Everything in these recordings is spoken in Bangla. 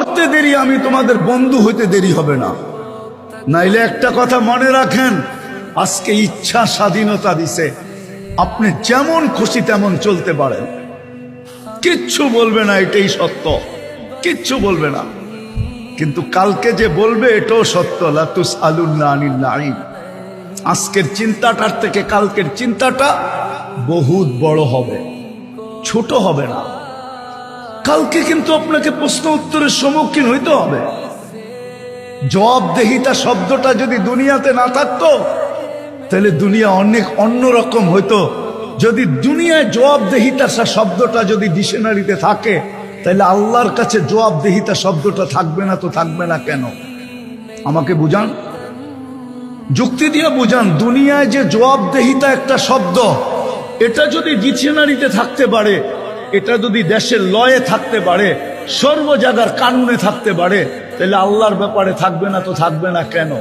মরতে দেরি, আমি তোমাদের বন্ধু হইতে দেরি হবে না। নাইলে একটা কথা মনে রাখেন, আজকে ইচ্ছা স্বাধীনতা দিছে, আপনি যেমন খুশি তেমন চলতে পারেন, কিচ্ছু বলবে না, এটাই সত্য, কিচ্ছু বলবে না। কিন্তু কালকে যে বলবে এটাও সত্য, লা তুসআলুনা আনিন নাঈম। আজকের চিন্তাটার থেকে কালকের চিন্তাটা বহুত বড় হবে, ছোট হবে না। কালকে কিন্তু আপনাকে প্রশ্ন উত্তরের সম্মুখীন হইতে হবে। জবাবদেহিতা শব্দটা যদি দুনিয়াতে না থাকতো তাহলে দুনিয়া অনেক অন্যরকম হইতো। যদি দুনিয়ায় জবাবদেহিতা শব্দটা যদি ডিকশনারিতে থাকে, তাহলে আল্লাহর কাছে জবাবদেহিতা শব্দটা থাকবে না। তো থাকবে না কেন? আমাকে বুঝান, যুক্তি দিয়ে বুঝান। দুনিয়ায় যে জবাবদেহিতা একটা শব্দ, এটা যদি ডিকশনারিতে থাকতে পারে, এটা যদি দেশের লয়ে থাকতে পারে, সর্ব জায়গার কানুনে থাকতে পারে, তাহলে আল্লাহর ব্যাপারে থাকবে না। তো থাকবে না কেন?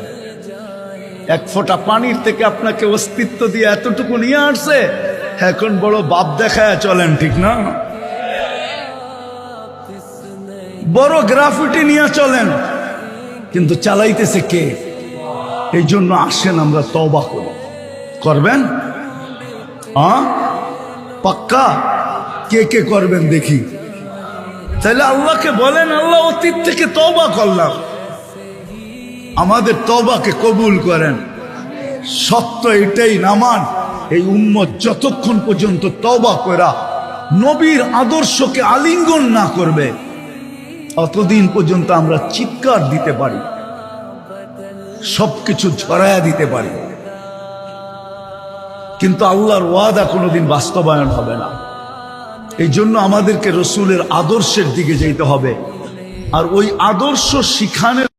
এক ফোঁটা পানির থেকে আপনাকে অস্তিত্ব দিয়ে এতটুকু নিয়ে আসছে, এখন বড় বাপ দেখায় চলেন, ঠিক না? বড় গ্রাফিটি নিয়ে চলেন, কিন্তু চালাইতেছে কে? এই জন্য আসেন আমরা তওবা করি। করবেন? পাক্কা? কে কে করবেন দেখি? তাহলে আল্লাহকে বলেন, আল্লাহ অতীত থেকে তওবা করলাম, আমাদের তওবাকে কবুল করেন। সত্য এটাই, নামান এই উম্মত যতক্ষণ পর্যন্ত তওবা করা নবীর আদর্শকে আলিঙ্গন না করবে, অতদিন পর্যন্ত আমরা চিৎকার দিতে পারি, সবকিছু ছড়ায়া দিতে পারি, কিন্তু আল্লাহর ওয়াদা কোনোদিন বাস্তবায়ন হবে না। এই জন্য আমাদেরকে রসুলের আদর্শের দিকে যেতে হবে, আর ওই আদর্শ শিখানোর